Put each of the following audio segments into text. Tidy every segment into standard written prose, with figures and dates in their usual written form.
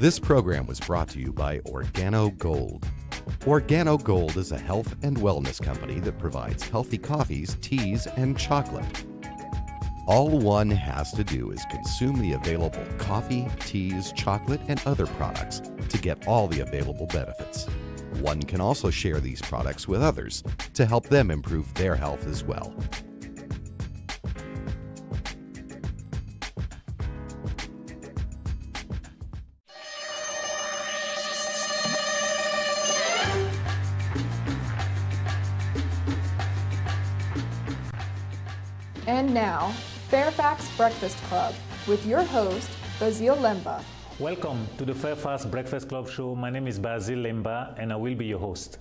This program was brought to you by Organo Gold. Organo Gold is a health and wellness company that provides healthy coffees, teas, and chocolate. All one has to do is consume the available coffee, teas, chocolate, and other products to get all the available benefits. One can also share these products with others to help them improve their health as well. And now, Fairfax Breakfast Club with your host, Besile Lemba. Welcome to the Fairfax Breakfast Club show. My name is Besile Lemba and I will be your host.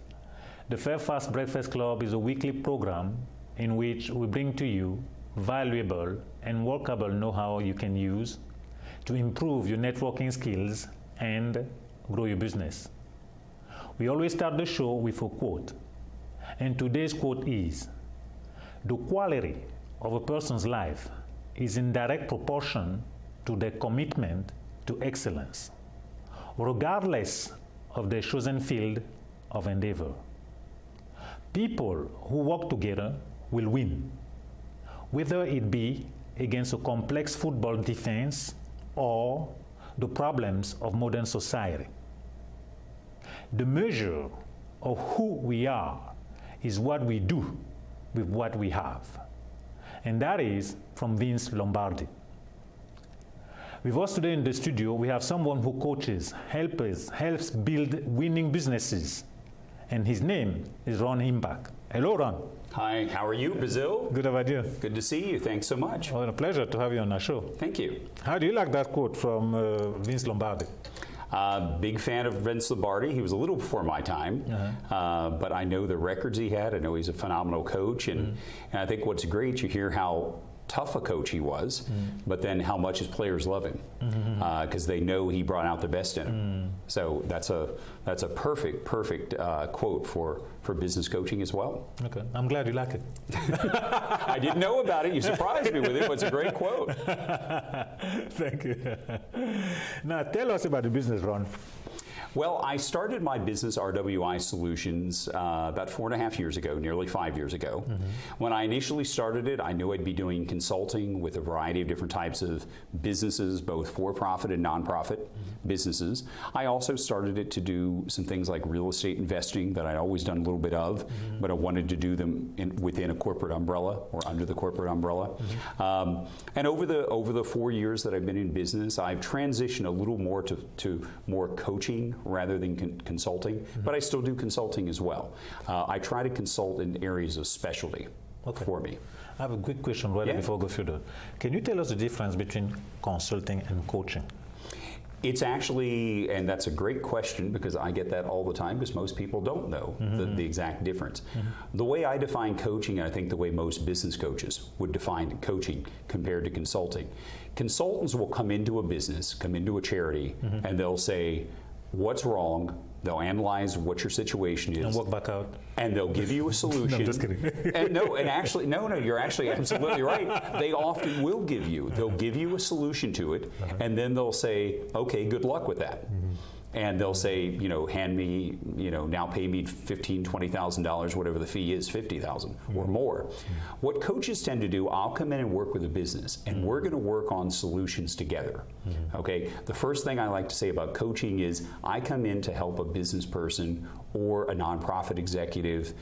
The Fairfax Breakfast Club is a weekly program in which we bring to you valuable and workable know-how you can use to improve your networking skills and grow your business. We always start the show with a quote, and today's quote is, "The quality of a person's life is in direct proportion to their commitment to excellence, regardless of their chosen field of endeavor. People who work together will win, whether it be against a complex football defense or the problems of modern society. The measure of who we are is what we do with what we have." And that is from Vince Lombardi. With us today in the studio, we have someone who coaches, helps build winning businesses. And his name is Ron Imbach. Hello, Ron. Hi, how are you, Besile? Good about you? Good to see you. Thanks so much. Well, a pleasure to have you on our show. Thank you. How do you like that quote from Vince Lombardi? Big fan of Vince Lombardi. He was a little before my time, but I know the records he had. I know he's a phenomenal coach, and I think what's great, you hear how tough a coach he was, but then how much his players love him because they know he brought out the best in him. So that's a perfect quote for business coaching as well. Okay, I'm glad you like it. I didn't know about it. You surprised me with it, but it's a great quote. Thank you. Now tell us about the business, Ron. Well, I started my business, RWI Solutions, about 4.5 years ago, nearly 5 years ago. When I initially started it, I knew I'd be doing consulting with a variety of different types of businesses, both for-profit and non-profit businesses. I also started it to do some things like real estate investing that I'd always done a little bit of, but I wanted to do them within a corporate umbrella or under the corporate umbrella. And over the 4 years that I've been in business, I've transitioned a little more to more coaching rather than consulting, but I still do consulting as well. I try to consult in areas of specialty for me. I have a quick question before we go further. Can you tell us the difference between consulting and coaching? It's actually, and that's a great question because I get that all the time because most people don't know the exact difference. The way I define coaching, and I think the way most business coaches would define coaching compared to consulting, consultants will come into a business, come into a charity, and they'll say, what's wrong? They'll analyze what your situation is. And walk back out. And they'll give you a solution. No, I'm just kidding. You're actually absolutely right. They often will give you. They'll give you a solution to it, and then they'll say, okay, good luck with that. And they'll say, hand me, now pay me $15,000, $20,000, whatever the fee is, $50,000 or more. What coaches tend to do, I'll come in and work with a business, and we're going to work on solutions together. Okay. The first thing I like to say about coaching is I come in to help a business person or a nonprofit executive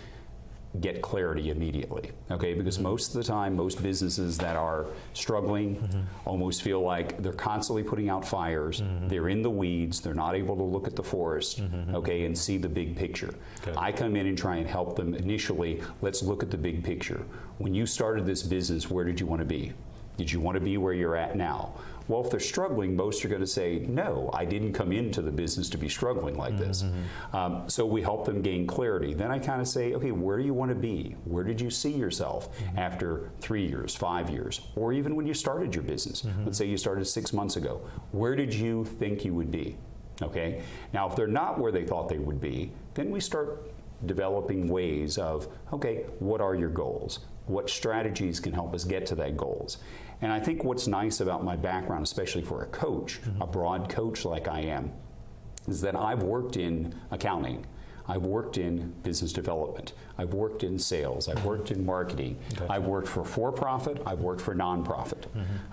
get clarity immediately, okay? Because most of the time, most businesses that are struggling almost feel like they're constantly putting out fires, they're in the weeds, they're not able to look at the forest, okay, and see the big picture. Okay. I come in and try and help them initially, let's look at the big picture. When you started this business, where did you want to be? Did you want to be where you're at now? Well, if they're struggling, most are going to say, no, I didn't come into the business to be struggling like this. So we help them gain clarity. Then I kind of say, okay, where do you want to be? Where did you see yourself after 3 years, 5 years, or even when you started your business? Let's say you started 6 months ago. Where did you think you would be? Okay. Now, if they're not where they thought they would be, then we start developing ways of, okay, what are your goals? What strategies can help us get to that goals? And I think what's nice about my background, especially for a coach, a broad coach like I am, is that I've worked in accounting, I've worked in business development, I've worked in sales, I've worked in marketing, Gotcha. I've worked for profit, I've worked for nonprofit.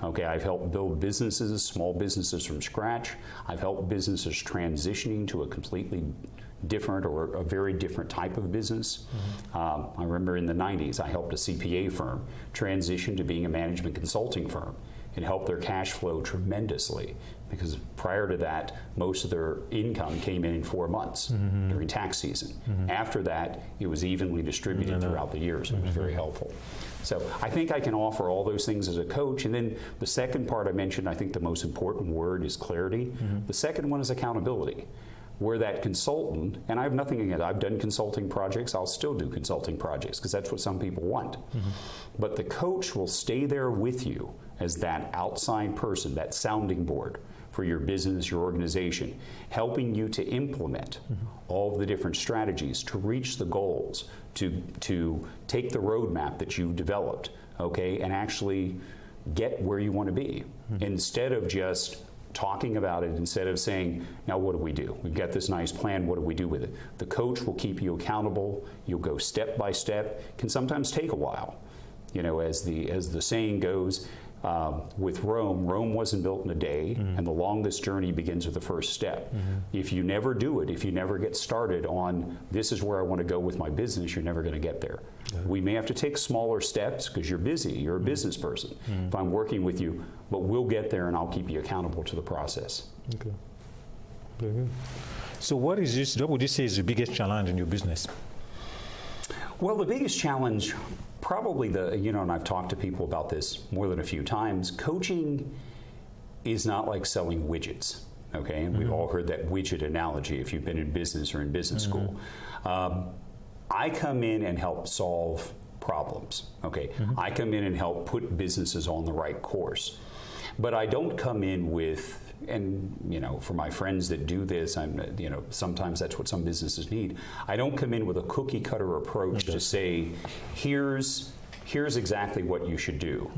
Okay, I've helped build businesses, small businesses from scratch. I've helped businesses transitioning to a completely different or a very different type of business. I remember in the 90s, I helped a CPA firm transition to being a management consulting firm. It helped their cash flow tremendously because prior to that, most of their income came in 4 months during tax season. After that, it was evenly distributed throughout the years. It was very helpful. So I think I can offer all those things as a coach. And then the second part I mentioned, I think the most important word is clarity. The second one is accountability. Where that consultant, and I have nothing against it, I've done consulting projects, I'll still do consulting projects because that's what some people want. But the coach will stay there with you as that outside person, that sounding board for your business, your organization, helping you to implement all of the different strategies to reach the goals, to take the roadmap that you've developed, okay, and actually get where you want to be instead of just talking about it, instead of saying, now what do we do? We've got this nice plan, what do we do with it? The coach will keep you accountable. You'll go step by step. It can sometimes take a while. You know, as the saying goes, with Rome wasn't built in a day, and the longest journey begins with the first step. If you never do it, if you never get started on this is where I want to go with my business, you're never going to get there. We may have to take smaller steps because you're busy, you're a business person. If I'm working with you, but we'll get there and I'll keep you accountable to the process. Okay. Very good. So what would you say is the biggest challenge in your business? Well, the biggest challenge, probably and I've talked to people about this more than a few times, coaching is not like selling widgets, okay? And we've all heard that widget analogy if you've been in business or in business school. I come in and help solve problems, okay? I come in and help put businesses on the right course. But I don't come in with, and for my friends that do this, sometimes that's what some businesses need. I don't come in with a cookie cutter approach to say, here's exactly what you should do.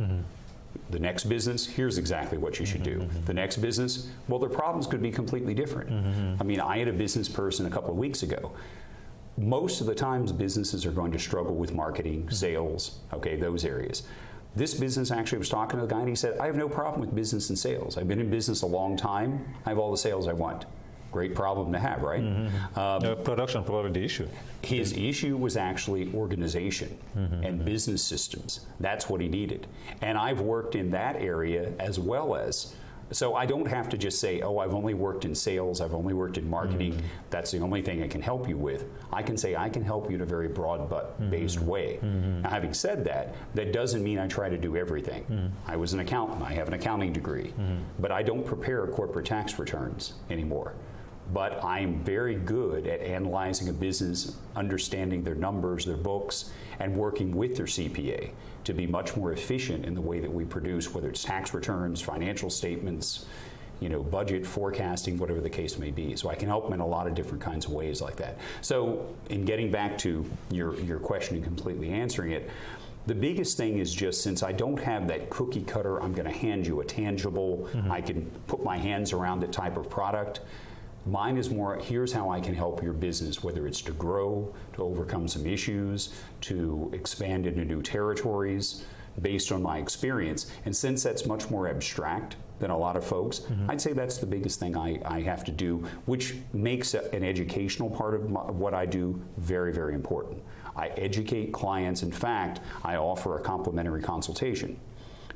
The next business, here's exactly what you should do. The next business, well, their problems could be completely different. I mean, I had a business person a couple of weeks ago. Most of the times businesses are going to struggle with marketing, sales, okay, those areas. This business actually was talking to the guy and he said, I have no problem with business and sales. I've been in business a long time. I have all the sales I want. Great problem to have, right? Production probably the issue. His issue was actually organization and business systems. That's what he needed. And I've worked in that area as well as, so I don't have to just say, oh, I've only worked in sales, I've only worked in marketing, that's the only thing I can help you with. I can say I can help you in a very broad-based way. Now, having said that, that doesn't mean I try to do everything. I was an accountant, I have an accounting degree, but I don't prepare corporate tax returns anymore. But I'm very good at analyzing a business, understanding their numbers, their books, and working with their CPA to be much more efficient in the way that we produce, whether it's tax returns, financial statements, budget forecasting, whatever the case may be. So I can help them in a lot of different kinds of ways like that. So in getting back to your question and completely answering it, the biggest thing is just since I don't have that cookie cutter, I'm going to hand you a tangible, I can put my hands around it type of product. Mine is more, here's how I can help your business, whether it's to grow, to overcome some issues, to expand into new territories based on my experience. And since that's much more abstract than a lot of folks, I'd say that's the biggest thing I have to do, which makes an educational part of what I do very, very important. I educate clients. In fact, I offer a complimentary consultation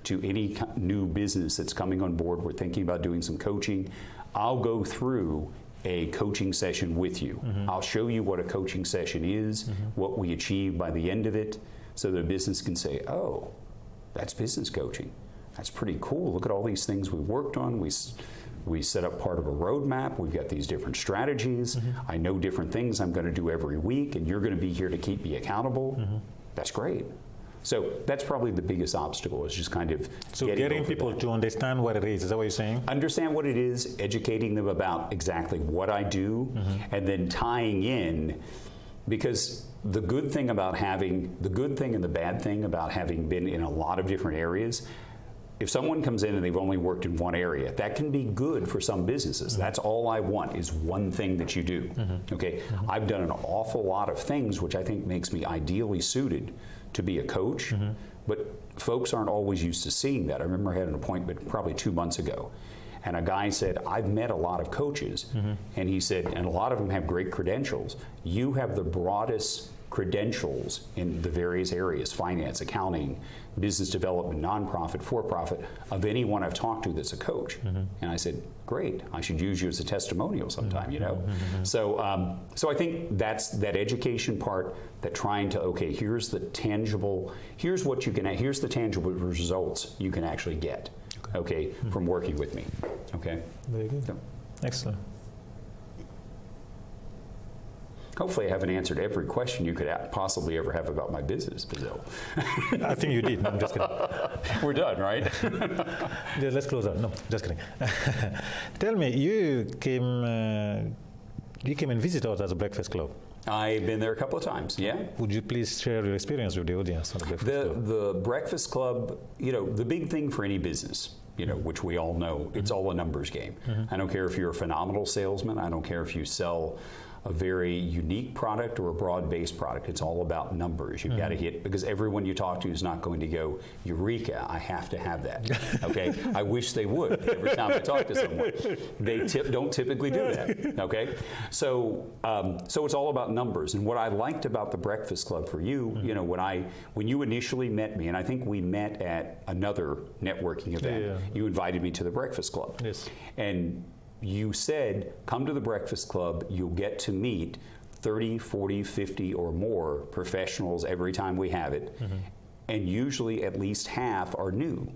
to any new business that's coming on board. We're thinking about doing some coaching. I'll go through a coaching session with you. I'll show you what a coaching session is, what we achieve by the end of it, so the business can say, oh, that's business coaching. That's pretty cool. Look at all these things we worked on. We set up part of a roadmap. We've got these different strategies. I know different things I'm going to do every week, and you're going to be here to keep me accountable. That's great. So that's probably the biggest obstacle, is just kind of getting people to understand what it is that what you're saying? Understand what it is, educating them about exactly what I do, and then tying in, because the good thing and the bad thing about having been in a lot of different areas if someone comes in and they've only worked in one area, that can be good for some businesses. That's all I want is one thing that you do. Okay, I've done an awful lot of things which I think makes me ideally suited to be a coach, but folks aren't always used to seeing that. I remember I had an appointment probably 2 months ago, and a guy said, I've met a lot of coaches, and he said, and a lot of them have great credentials. You have the broadest credentials in the various areas, finance, accounting, business development, nonprofit, for-profit, of anyone I've talked to that's a coach. And I said, great, I should use you as a testimonial sometime, you know? So, so I think that's that education part, that trying to, okay, here's the tangible, here's what you can, here's the tangible results you can actually get, okay, from working with me, okay? Very good. So, Excellent. hopefully I haven't answered every question you could possibly ever have about my business, Besile. I think you did. No, I'm just kidding. We're done, right? Yeah, let's close up. No, just kidding. Tell me, you came and visited us as a breakfast club. I've been there a couple of times, yeah. Would you please share your experience with the audience on the breakfast club? The breakfast club, you know, the big thing for any business, you know, which we all know, it's all a numbers game. I don't care if you're a phenomenal salesman. I don't care if you sell a very unique product or a broad-based product. It's all about numbers. You've got to hit, because everyone you talk to is not going to go, Eureka, I have to have that. Okay? I wish they would every time I talk to someone. They don't typically do that. Okay? So so it's all about numbers. And what I liked about the Breakfast Club for you, you know, when you initially met me, and I think we met at another networking event, you invited me to the Breakfast Club. Yes. And you said, come to the Breakfast Club, you'll get to meet 30, 40, 50 or more professionals every time we have it, and usually at least half are new.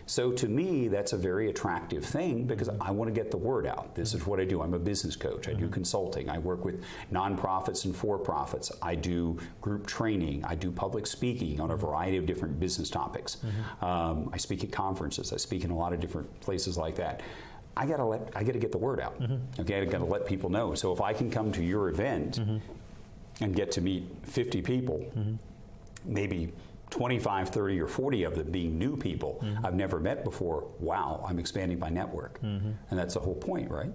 So to me, that's a very attractive thing, because I want to get the word out. This is what I do. I'm a business coach. I do consulting. I work with nonprofits and for-profits. I do group training. I do public speaking on a variety of different business topics. I speak at conferences. I speak in a lot of different places like that. I gotta get the word out. Okay, I gotta let people know. So if I can come to your event and get to meet 50 people, maybe 25, 30, or 40 of them being new people I've never met before, wow, I'm expanding my network. And that's the whole point, right?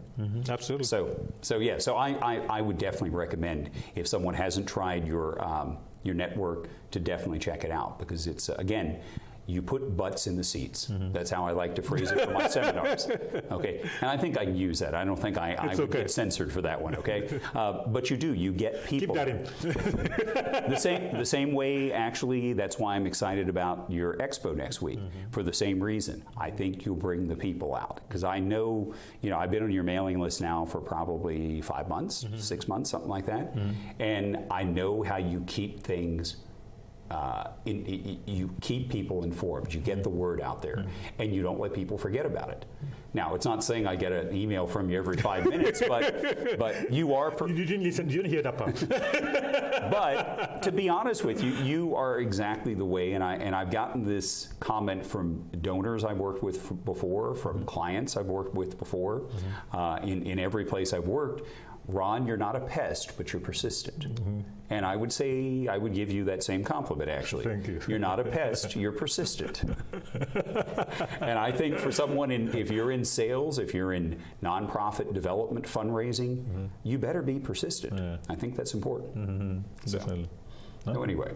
Absolutely. So I would definitely recommend, if someone hasn't tried your network, to definitely check it out, because it's, again, you put butts in the seats. That's how I like to phrase it for my seminars. Okay, and I think I can use that. I don't think I would get censored for that one. Okay, but you do. You get people. Keep that in. the same way. Actually, that's why I'm excited about your expo next week. For the same reason, I think you'll bring the people out, because I know, you know, I've been on your mailing list now for probably 5 months, 6 months, something like that, and I know how you keep things. You keep people informed, you get the word out there, and you don't let people forget about it. Now, it's not saying I get an email from you every 5 minutes, but you are... You didn't listen, you didn't hear that part. But to be honest with you, you are exactly the way, and I've gotten this comment from donors I've worked with before, from clients I've worked with before, in every place I've worked. Ron, you're not a pest, but you're persistent. And I would say, I would give you that same compliment, actually. Thank you. You're not a pest, you're persistent. And I think for someone, if you're in sales, if you're in nonprofit development, fundraising, you better be persistent. I think that's important. Definitely. So anyway,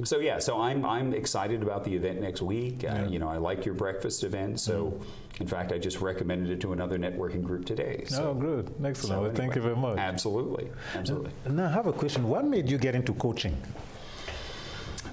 so yeah, so I'm excited about the event next week. You know, I like your breakfast event. So, in fact, I just recommended it to another networking group today. So, oh, good, excellent. So Well, anyway, thank you very much. Absolutely, absolutely. Now, I have a question. What made you get into coaching?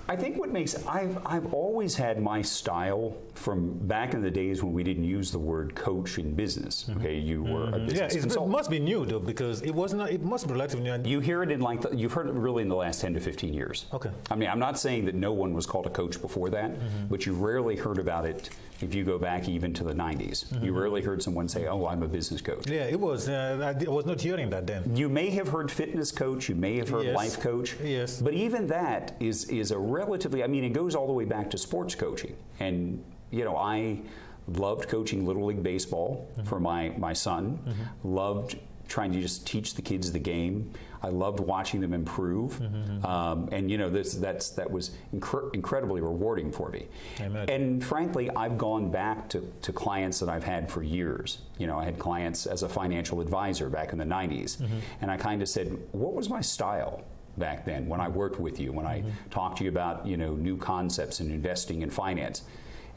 I think what makes, I've always had my style from back in the days when we didn't use the word coach in business. Okay, you were a business consultant. It must be new though, because it was not. It must be relatively new. You hear it in you've heard it really in the last 10 to 15 years. Okay. I mean, I'm not saying that no one was called a coach before that, but you rarely heard about it if you go back even to the 90s. You rarely heard someone say, "Oh, I'm a business coach." Yeah, it was. I was not hearing that then. You may have heard fitness coach. You may have heard life coach. Yes. But even that is a relatively. I mean, it goes all the way back to sports coaching. And you know, I loved coaching Little League baseball for my son. Loved trying to just teach the kids the game. I loved watching them improve, and that was incredibly rewarding for me. Amen. And frankly, I've gone back to clients that I've had for years. I had clients as a financial advisor back in the 90s, and I kind of said, what was my style back then when I worked with you, when I talked to you about new concepts in investing and finance?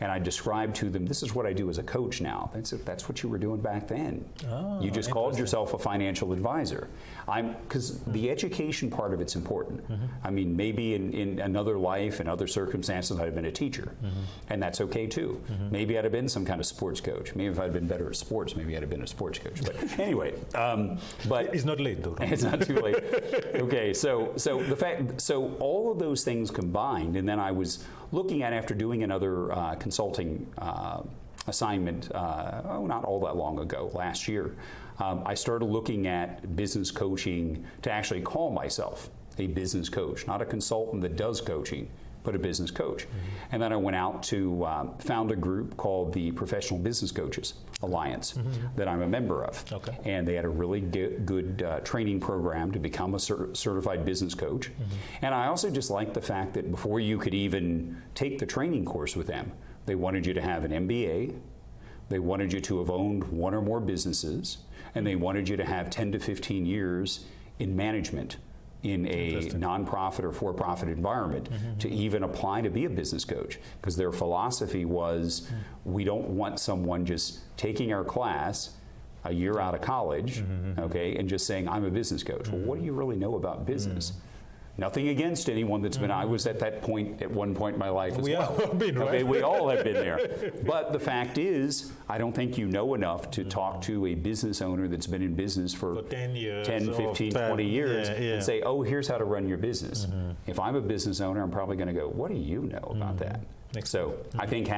And I described to them, this is what I do as a coach now. That's what you were doing back then. Oh, you just called yourself a financial advisor. Because the education part of it's important. I mean, maybe in another life and other circumstances, I'd have been a teacher, and that's okay too. Maybe I'd have been some kind of sports coach. Maybe if I'd been better at sports, maybe I'd have been a sports coach. But anyway, but it's not late though. It's not too late. Okay, so all of those things combined, and then I was looking at, after doing another consulting assignment, not all that long ago, last year, I started looking at business coaching to actually call myself a business coach, not a consultant that does coaching, but a business coach. And then I went out to found a group called the Professional Business Coaches Alliance that I'm a member of. Okay. And they had a really good training program to become a certified business coach. And I also just liked the fact that before you could even take the training course with them, they wanted you to have an MBA, they wanted you to have owned one or more businesses, and they wanted you to have 10 to 15 years in management in a nonprofit or for-profit environment to even apply to be a business coach. Because their philosophy was, we don't want someone just taking our class a year out of college, okay, and just saying, I'm a business coach. Well, what do you really know about business? Nothing against anyone that's been, I was at that point at one point in my life as well. All been, right? Okay, we all have been there. But the fact is, I don't think you know enough to talk to a business owner that's been in business for 10 years, 10, 15, 20 years and say, oh, here's how to run your business. If I'm a business owner, I'm probably going to go, what do you know about that? So I think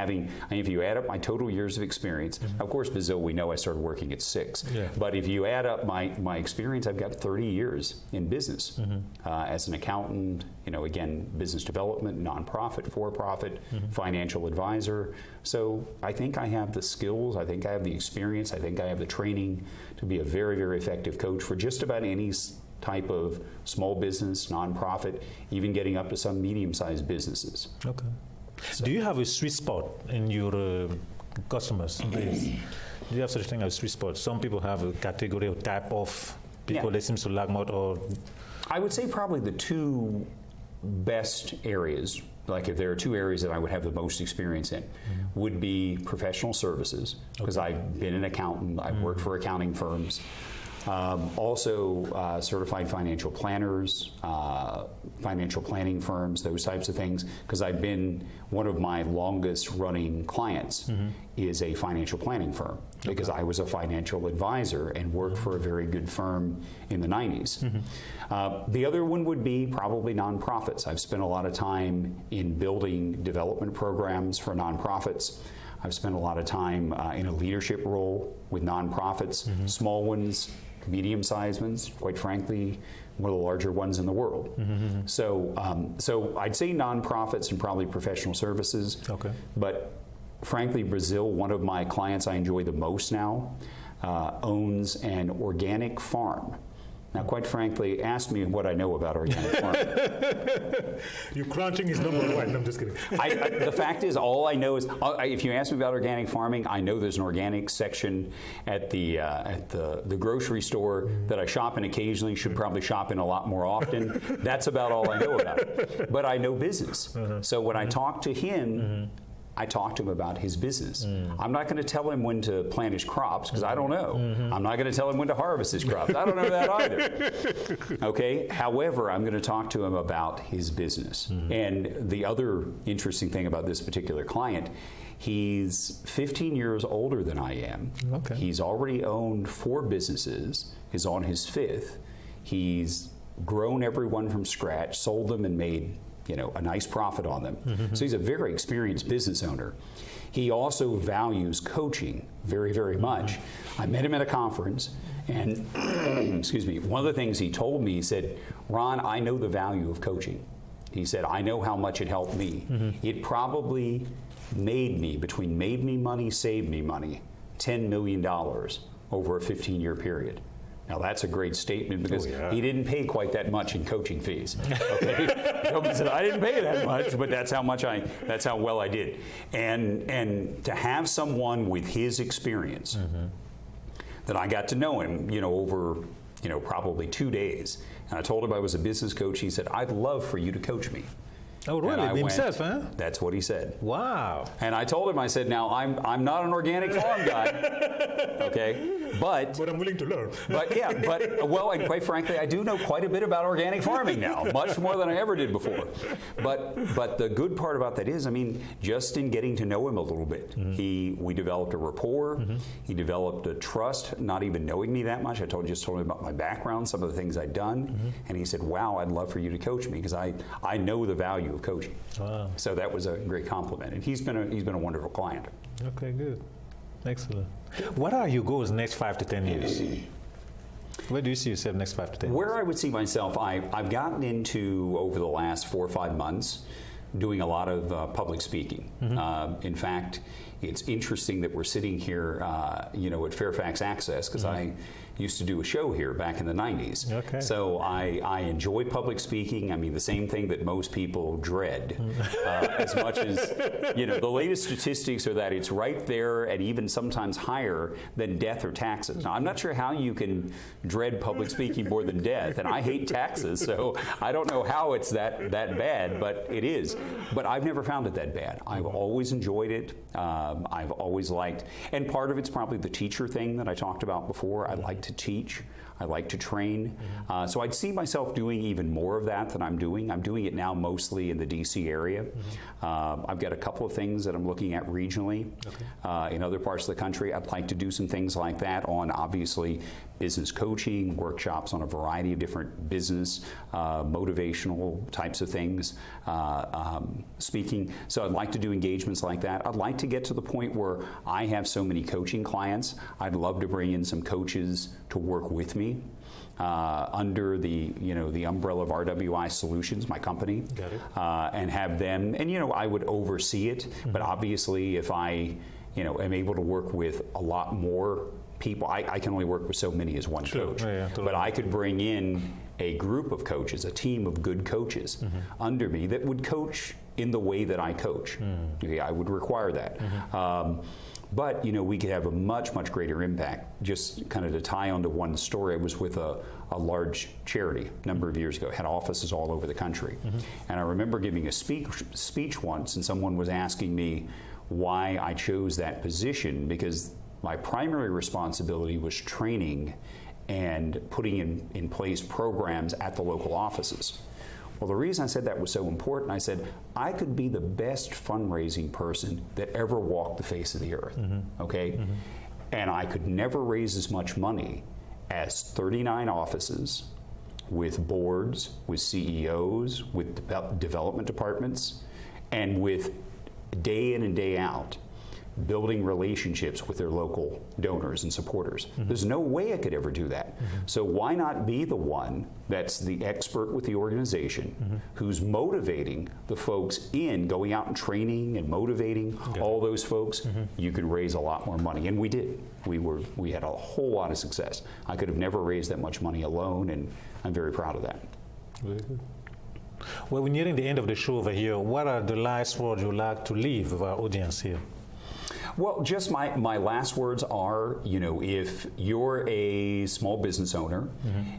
if you add up my total years of experience, of course, Besile, we know I started working at 6. Yeah. But if you add up my experience, I've got 30 years in business as an accountant, again, business development, nonprofit, for-profit, financial advisor. So I think I have the skills, I think I have the experience, I think I have the training to be a very, very effective coach for just about any type of small business, nonprofit, even getting up to some medium-sized businesses. Okay. So. Do you have a sweet spot in your customers base? Do you have such a thing as a sweet spot? Some people have a category or type of people that seems to lack more, or? I would say probably the two best areas, like if there are two areas that I would have the most experience in, would be professional services, because I've been an accountant, I've worked for accounting firms. Also certified financial planners, financial planning firms, those types of things, because I've been, one of my longest running clients is a financial planning firm, because I was a financial advisor and worked for a very good firm in the 90s. The other one would be probably nonprofits. I've spent a lot of time in building development programs for nonprofits. I've spent a lot of time in a leadership role with nonprofits, small ones, medium-sized ones, quite frankly, one of the larger ones in the world. So I'd say nonprofits and probably professional services. Okay. But frankly, Besile, one of my clients I enjoy the most now, owns an organic farm. Now, quite frankly, ask me what I know about organic farming. You're crunching is number one. No, I'm just kidding. The fact is, all I know is, if you ask me about organic farming, I know there's an organic section at the grocery store that I shop in occasionally. Should probably shop in a lot more often. That's about all I know about it. But I know business. So when I talk to him, I talk to him about his business. I'm not going to tell him when to plant his crops, because I don't know. I'm not going to tell him when to harvest his crops. I don't know that either. Okay? However, I'm going to talk to him about his business. And the other interesting thing about this particular client, he's 15 years older than I am. Okay. He's already owned 4 businesses, is on his 5th. He's grown every one from scratch, sold them, and made a nice profit on them. So he's a very experienced business owner. He also values coaching very, very much. I met him at a conference, and excuse me, one of the things he told me, he said, Ron, I know the value of coaching. He said, I know how much it helped me. It probably made me, between made me money, saved me money, $10 million over a 15-year period. Now that's a great statement because he didn't pay quite that much in coaching fees. Okay, nobody said I didn't pay that much, but that's how well I did. And to have someone with his experience, that I got to know him, over probably 2 days, and I told him I was a business coach. He said, "I'd love for you to coach me." Oh, really? Himself, huh? That's what he said. Wow. And I told him, I said, "Now I'm not an organic farm guy, okay, but I'm willing to learn." Well, and quite frankly, I do know quite a bit about organic farming now, much more than I ever did before. But the good part about that is, just in getting to know him a little bit, we developed a rapport. He developed a trust, not even knowing me that much. I just told him about my background, some of the things I'd done, and he said, "Wow, I'd love for you to coach me because I know the value of coaching." Wow. So that was a great compliment, and he's been a wonderful client. Okay, good, excellent. What are your goals next 5 to 10 years? Where do you see yourself next 5 to 10 years? Where I would see myself, I've gotten into over the last 4 or 5 months doing a lot of public speaking. In fact, it's interesting that we're sitting here, at Fairfax Access because I used to do a show here back in the 90s. Okay. So I enjoy public speaking. The same thing that most people dread. As much as, the latest statistics are that it's right there and even sometimes higher than death or taxes. Now, I'm not sure how you can dread public speaking more than death, and I hate taxes, so I don't know how it's that bad, but it is. But I've never found it that bad. I've always enjoyed it. I've always liked, and part of it's probably the teacher thing that I talked about before. I like to teach. I like to train. So I'd see myself doing even more of that than I'm doing. I'm doing it now mostly in the D.C. area. I've got a couple of things that I'm looking at regionally. In other parts of the country, I'd like to do some things like that on, obviously, business coaching, workshops on a variety of different business, motivational types of things, speaking. So I'd like to do engagements like that. I'd like to get to the point where I have so many coaching clients. I'd love to bring in some coaches to work with me under the umbrella of RWI Solutions, my company. Got it. And have them, and I would oversee it, but obviously if I am able to work with a lot more people, I can only work with so many as one coach. Yeah, totally. But I could bring in a group of coaches, a team of good coaches under me that would coach in the way that I coach. Okay, I would require that. But we could have a much, much greater impact. Just kind of to tie onto one story, I was with a large charity a number of years ago, had offices all over the country. And I remember giving a speech once, and someone was asking me why I chose that position, because my primary responsibility was training and putting in place programs at the local offices. Well, the reason I said that was so important, I said, I could be the best fundraising person that ever walked the face of the earth, okay? And I could never raise as much money as 39 offices with boards, with CEOs, with development departments, and with day in and day out building relationships with their local donors and supporters. There's no way I could ever do that. So why not be the one that's the expert with the organization who's motivating the folks in going out and training and motivating all those folks? You could raise a lot more money, and we did. We had a whole lot of success. I could have never raised that much money alone, and I'm very proud of that. Very good. Well, we're nearing the end of the show over here. What are the last words you'd like to leave with our audience here? Well, just my last words are, if you're a small business owner,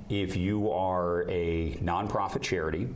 if you are a nonprofit charity,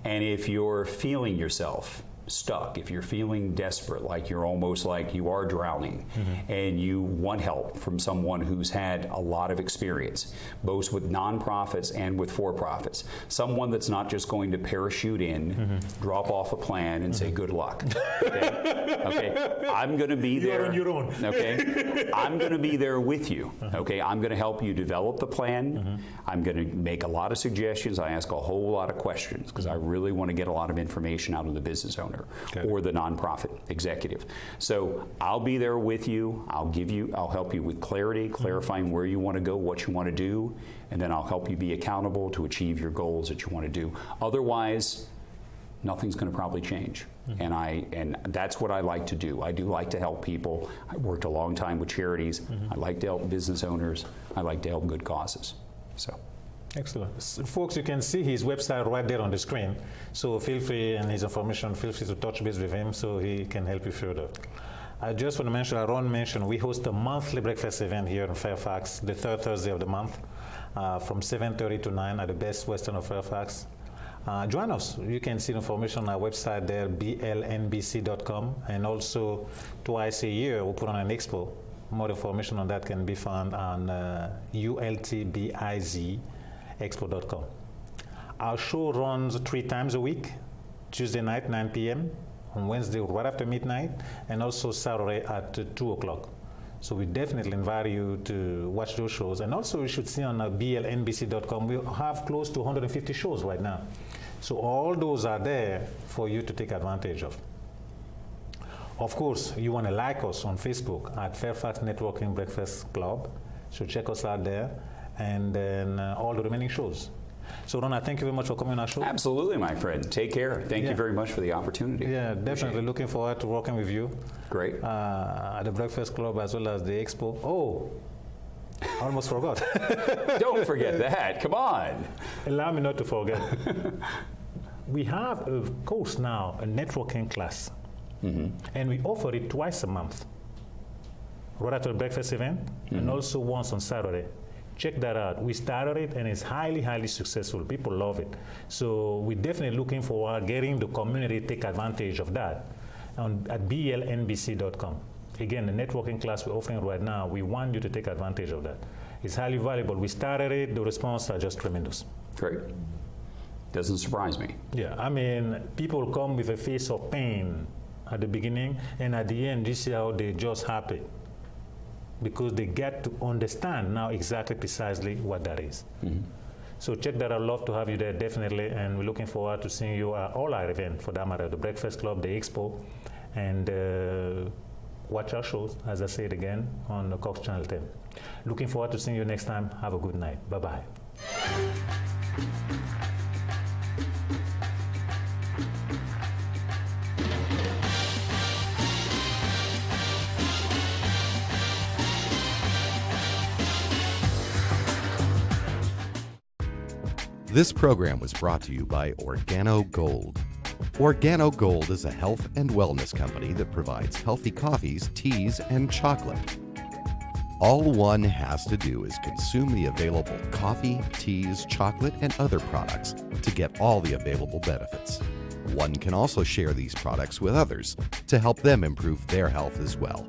and if you're feeling yourself stuck, if you're feeling desperate, like you're almost like you are drowning, and you want help from someone who's had a lot of experience, both with nonprofits and with for-profits, someone that's not just going to parachute in, drop off a plan, and say good luck. Okay? I'm going to be there. You're on your own. Okay? I'm going to be there with you. Okay? I'm going to help you develop the plan. I'm going to make a lot of suggestions. I ask a whole lot of questions because I really want to get a lot of information out of the business owner. Or the nonprofit executive. So I'll be there with you. I'll help you with clarity, clarifying where you want to go, what you want to do, and then I'll help you be accountable to achieve your goals that you want to do. Otherwise, nothing's going to probably change. And that's what I like to do. I do like to help people. I worked a long time with charities. I like to help business owners. I like to help good causes. So. Excellent. Folks, you can see his website right there on the screen. So feel free, and his information, feel free to touch base with him so he can help you further. I just want to mention, Aaron mentioned, we host a monthly breakfast event here in Fairfax, the third Thursday of the month, from 7:30 to 9 at the Best Western of Fairfax. Join us. You can see the information on our website there, blnbc.com, and also twice a year we put on an expo. More information on that can be found on ultbizexpo.com. Our show runs 3 times a week, Tuesday night, 9 p.m., on Wednesday right after midnight, and also Saturday at 2 o'clock. So we definitely invite you to watch those shows. And also you should see on blnbc.com, we have close to 150 shows right now. So all those are there for you to take advantage of. Of course, you want to like us on Facebook at Fairfax Networking Breakfast Club. So check us out there, and then all the remaining shows. So, Ron, thank you very much for coming on our show. Absolutely, my friend. Take care. Thank you very much for the opportunity. Yeah, definitely looking forward to working with you. Great. At the Breakfast Club as well as the Expo. Oh, I almost forgot. Don't forget that. Come on. Allow me not to forget. We have a course now, a networking class. And we offer it twice a month, right after the breakfast event, and also once on Saturday. Check that out. We started it, and it's highly, highly successful. People love it. So we're definitely looking forward getting the community to take advantage of that at blnbc.com. Again, the networking class we're offering right now, we want you to take advantage of that. It's highly valuable. We started it. The response are just tremendous. Great. Doesn't surprise me. Yeah, I mean, people come with a face of pain at the beginning, and at the end, you see how they're just happy because they get to understand now exactly precisely what that is. So check that out. I'd love to have you there, definitely, and we're looking forward to seeing you at all our events, for that matter, the Breakfast Club, the Expo, and watch our shows, as I said again, on the Cox Channel 10. Looking forward to seeing you next time. Have a good night. Bye-bye. This program was brought to you by Organo Gold. Organo Gold is a health and wellness company that provides healthy coffees, teas, and chocolate. All one has to do is consume the available coffee, teas, chocolate, and other products to get all the available benefits. One can also share these products with others to help them improve their health as well.